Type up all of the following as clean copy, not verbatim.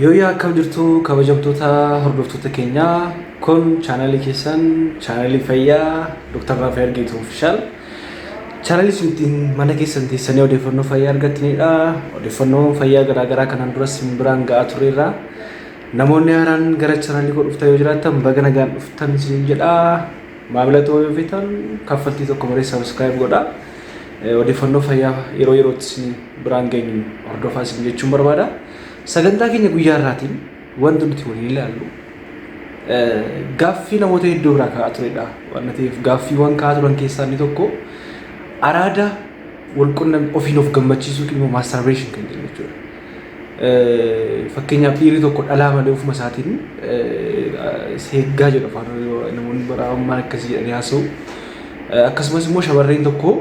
Yooyaa akkam jirtu kabajamtoota hordoftoota keenyaa kun chaanalii keessan chaanalii fayyaa Dr. Nafyad official chaanalii suntiin mana keessan teessanii odeeffannoo fayyaa argattanidha. Odeeffannoo fayyaa garaagaraa kanaan duras biraan ga'aa turreerra. Namoonni haaraan gara chaanalii koo dhuftan yoo jiraattan baga nagaan dhuftan isin jedha. Maamila ta'uu yoo feetan kaffaltii tokko malee subscribe godha. Odeeffannoo fayyaa yeroo yerootti biraan geenyu hordofaa isin jechuun barbaada. Sagantaa keenya guyyaa irraatiin wanti nuti waliin ilaallu gaaffii namoota hedduu biraa ka'aa turedha. Waan ta'eef gaaffiiwwan ka'aa turan keessaa inni tokko araada walqunnamtii ofiin of gammachiisuu immoo masturbation kan jennu jechuudha. Fakkeenyaaf dhiirri tokko dhalaa malee ofuma isaatiin seeggaa jedhu afaan namoonni bara ammaa akkasii jedhanii haasa'u. Akkasumas immoo shamarreen tokko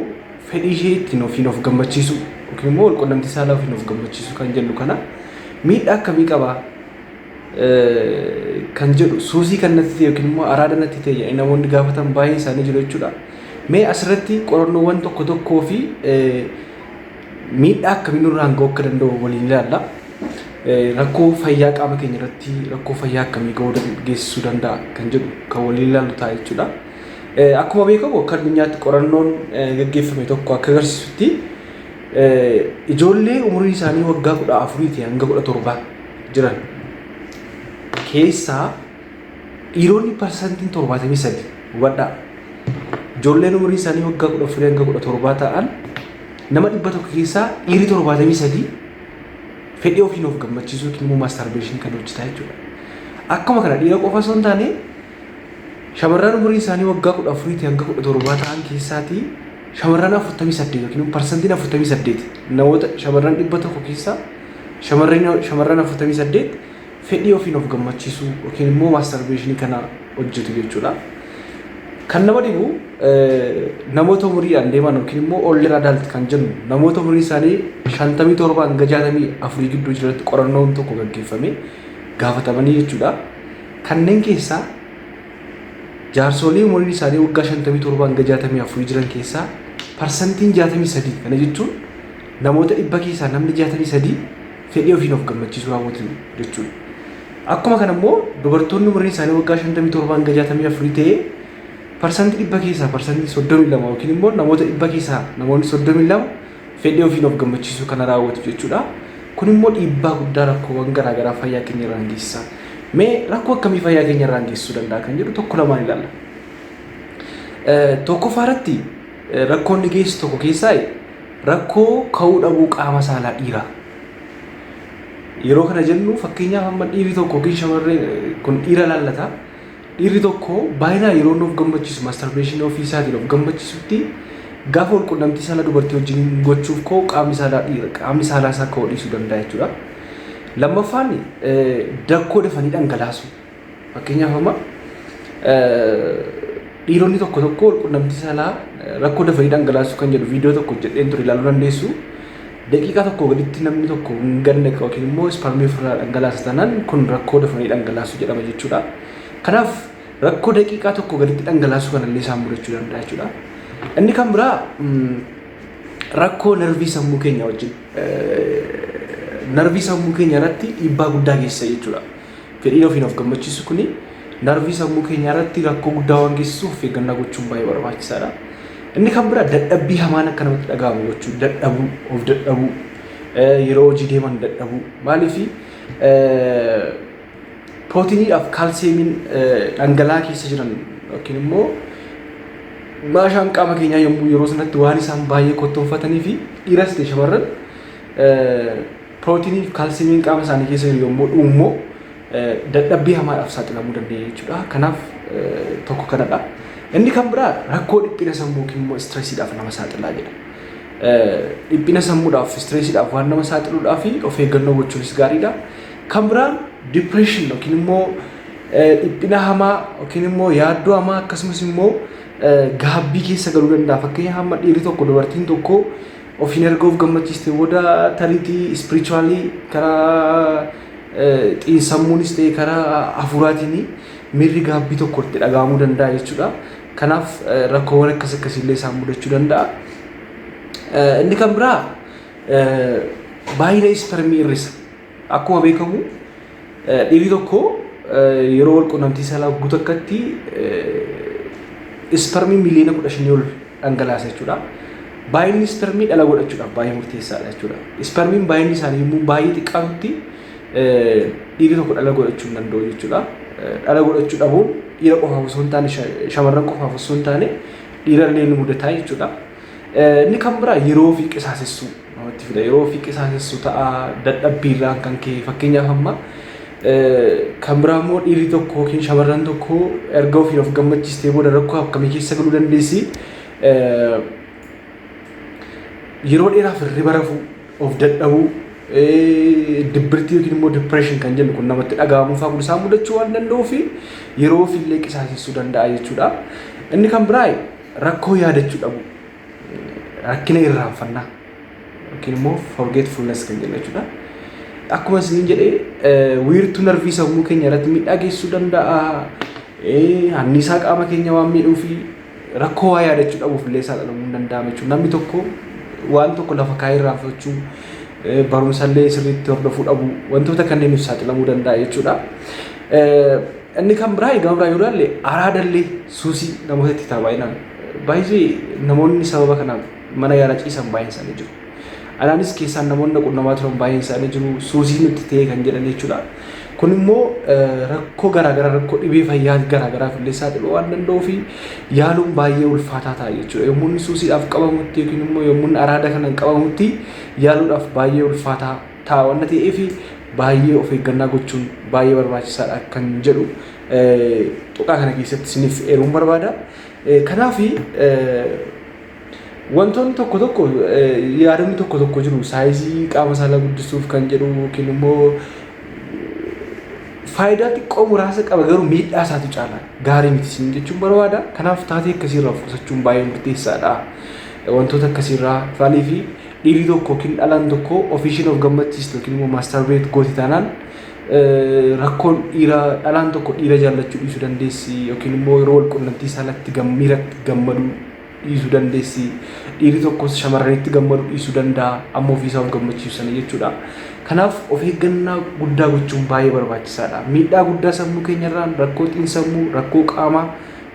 fedhii ishee ittiin ofiin of gammachiisuu yookiin immoo walqunnamtii saalaa ofiin of gammachiisuu kan jennu kana miidhaa akkamii qaba kan jedhu suusii kan natti ta'e yookiin immoo araada natti ta'e namoonni gaafatan baay'ee isaanii jiru jechuudha. Mee asirratti qorannoowwan tokko tokkoo fi miidhaa akkamii nurraan ga'uu akka danda'u waliin ilaalla. Rakkoo fayyaa qaama keenya irratti rakkoo fayyaa akkamii geessisuu danda'a kan jedhu kan waliin ilaallu ta'a jechuudha. Akkuma beekamu akka addunyaatti qorannoon gaggeeffame tokko akka agarsiisutti ijoollee umuriin isaanii waggaa 14 hanga 17 jiran keessaa dhiironni parsantiin 73 hubadhaa. Ijoolleen umuriin isaanii waggaa 14 hanga 17 ta'an nama 100 keessaa dhiirri 73 fedhii ofiin of gammachiisuu yookiin immoo masturbation kan hojjetaa jechuudha. Akkuma kana dhiira qofa osoo hin taane shamarran umuriin isaanii waggaa 14 hanga 17 ta'an keessaatii shamarran 48 yookiin parsantiin 48 namoota shamarran 100 keessaa shamarran 48 fedhii ofiin of gammachiisuu yookiin immoo masturbation kana hojjetu jechuudha. Kan nama dhibu namoota umuriidhaan deeman yookiin immoo older adult kan jennu namoota umuriin isaanii 57 hanga 64 gidduu jiranitti qorannoon tokko gaggeeffame gaafatamanii jechuudha. Kanneen keessaa jaarsolii umuriin isaanii waggaa 57 hanga 64 jiran keessaa parsantiin 63 kana jechuun namoota 100 keessaa namni 63 fedhii ofiin of gammachiisuu raawwatu jechuudha. Akkuma kana immoo dubartoonni umuriin isaanii waggaa 57 hanga 64 ta'ee parsantii 100 keessaa parsantii 32 yookiin immoo namoota 100 keessaa namoonni 32 fedhii ofiin of gammachiisuu kana raawwatu jechuudha. Kun immoo dhiibbaa guddaa rakkoowwan garaagaraa fayyaa keenya irraan geessisa. Mee rakkoo akkamii fayyaa keenya irraan geessisuu danda'a kan jedhu tokko lamaan ilaalla. Tokkoffaarratti rakkoonni geessisu tokko keessaa rakkoo ka'uu dhabuu qaama saalaa dhiiraa. Yeroo kana jennu fakkeenyaaf amma dhiirri tokko yookiin shamarreen kun dhiira laallata. Dhiirri tokko baay'inaan yeroo of gammachiisu masturbation ofii isaatiin of gammachiisutti gaafa walqunnamtii saalaa dubartii wajjin gochuuf ka'u qaamni saalaa isaa ka'uu dhiisuu danda'a jechuudha. Lammaffaan dakkoo dafanii dhangalaasu. Fakkeenyaaf amma dhiironni tokko tokko walqunnamtii saalaa rakkoo dafanii dhangalaasu kan jedhu viidiyoo tokko hojjedheen ture ilaaluu dandeessu. Daqiiqaa tokko gaditti namni tokko hin ganne yookiin immoo isparmii ofirraa dhangalaasa taanaan kun rakkoo dafanii dhangalaasu jedhama jechuudha. Kanaaf rakkoo daqiiqaa tokko gaditti dhangalaasu kanallee isaan mudachuu danda'a jechuudha. Inni kan biraa rakkoo narvii sammuu keenya wajjin narvii sammuu keenya irratti dhiibbaa guddaa geessisa jechuudha. Fedhiin ofiin of gammachiisu kuni narvii sammuu keenya irratti rakkoo guddaa waan geessisuuf eeggannaa gochuun baay'ee barbaachisaadha. Inni kan biraa dadhabbii hamaan akka namatti dhaga'amu gochuu dadhabuu of dadhabuu yeroo hojii deeman dadhabuu maaliif prootiiniidhaaf kaalsiyeemiin dhangala'aa keessa jiran yookiin immoo maashaan qaama keenyaa yommuu yeroo sanatti waan isaan baay'ee kottoonfatanii fi dhiiras ta'e shamarran prootiinii fi kaalsiyeemiin qaama isaanii keessa jiru yommuu dhuummoo dadhabbii hamaadhaaf saaxilamuu dandeenya jechuudha. Kanaaf tokko kanadha. Inni kan biraa rakkoo dhiphina sammuu yookiin immoo stresiidhaaf nama saaxilaa jedha. Dhiphina sammuudhaaf stresiidhaaf waan nama saaxiluudhaaf of eeggannoo gochuunis gaariidha. Kan biraan depression yookiin immoo dhiphina hamaa yookiin immoo yaaddoo hamaa akkasumas immoo gaabbii keessa galuu danda'a. Fakkeenyaaf amma dhiirri tokko dubartiin tokko ofiin erga of gammachiiste booda tariitii spiritually karaa xiinsammuunis ta'e karaa hafuuraatiin miirri gaabbii tokko itti dhaga'amuu danda'a jechuudha. Kanaaf rakkoowwan akkasiillee isaan mudachuu danda'a. Inni kan biraa baay'ina ispermii hir'isa. Akkuma beekamu dhiirri tokko yeroo wal qunnamtii saalaa guutuu akkatti ispermii miliyoona 15 ol dhangalaasa jechuudha. Baay'inni ispermii dhala godhachuudhaaf baay'ee murteessaadha jechuudha. Ispermiin baay'inni isaanii yommuu baay'ee xiqqaatutti dhiirri tokko dhala godhachuu hin danda'u jechuudha. Dhala godhachuu dhabuun dhiira qofaaf osoo hin taane shamarran qofaaf osoo hin taane dhiira illee ni mudataa jechuudha. Inni kan biraa yeroo ofii qisaasessuu namatti fida. Yeroo ofii qisaasessuu ta'a dadhabbiirraan kan ka'e fakkeenyaaf amma kan biraa immoo dhiirri tokko yookiin shamarran tokko erga ofiin of gammachiistee booda rakkoo akkamii keessa galuu dandeessi. Yeroo dheeraaf hirriba rafuu of dadhabuu dibbirtii yookiin immoo depression kan jennu kun namatti dhaga'amuu fa'aa kun isaan mudachuu waan danda'uu fi yeroo ofiillee qisaasessuu danda'a jechuudha. Inni kan biraa rakkoo yaadachuu dhabu rakkina irraanfannaa yookiin immoo forgetfulness kan jennu jechuudha. Akkuma isin jedhee wiirtuu narvii sammuu keenya irratti miidhaa geessisuu danda'a. Anniisaa qaama keenya waan miidhuu fi rakkoo waa yaadachuu dhabuuf illee saaxilamuu hin danda'amu jechuudha. Namni tokko waan tokko lafa kaa'ee irraanfachuu barumsallee sirriitti hordofuu dhabu wantoota kanneen saaxilamuu danda'a jechuudha. Inni kan biraa egaa biraa yoo ilaalle araadallee suusii namoota itti taphaatinaan baay'ee namoonni sababa kanaaf mana yaalaa ciisan baay'een isaanii jiru. Anaanis keessaan namoonni qunnamaa turan baay'een isaanii jiru suusii nutti ta'e kan jedhan jechuudha. Kun immoo rakkoo garaagaraa rakkoo dhibee fayyaa garaagaraaf illee saaxiluu waan danda'uu fi yaaluun baay'ee ulfaataa ta'a jechuudha. Yommuu inni suusiidhaaf qabamutti yookiin immoo yommuu inni araada kanaan qabamutti yaaluudhaaf baay'ee ulfaataa ta'a waan ta'eef baay'ee of eeggannaa gochuun baay'ee barbaachisaadha kan jedhu tuqaa kana keessatti isiniif eeruun barbaada. Kanaaf wantoonni tokko tokko yaadonni tokko tokko jiru saayizii qaama saalaa guddisuuf kan jedhu yookiin immoo faayidaa xiqqoo muraasa qaba garuu miidhaa isaatu caala gaarii miti isin jechuun barbaada. Kanaaf taatee akkasiirraa of qusachuun baay'ee murteessaadha. Wantoota akkasiirraa faalii fi dhiirri tokko yookiin dhalaan tokko ofiishiin of gammachiistu yookiin immoo maastarbeet gooti taanaan rakkoon dhiira dhalaan tokko dhiira jaallachuu dhiisuu dandeessi yookiin immoo yeroo wal qunnamtii saalaatti miiratti gammaduu dhiisuu dandeessi. Dhiirri tokkos shamarranitti gammaduu dhiisuu danda'a amma ofiisaa of gammachiisanii jechuudha. Kanaaf of eeggannaa guddaa gochuun baay'ee barbaachisaadha. Miidhaa guddaa sammuu keenyarraan rakkoo xiinsammuu rakkoo qaamaa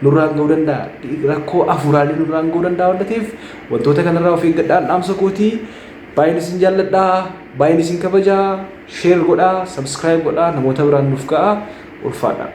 nurraan ga'uu danda'a. Rakkoo hafuuraalee nurraan ga'uu danda'a waan ta'eef wantoota kanarraa of eeggadhaan dhaamsa kootii baay'een isin jaalladhaa baay'een isin kabajaa sheer godhaa sabskiraayib godhaa namoota biraan nuuf ga'a ulfaadha.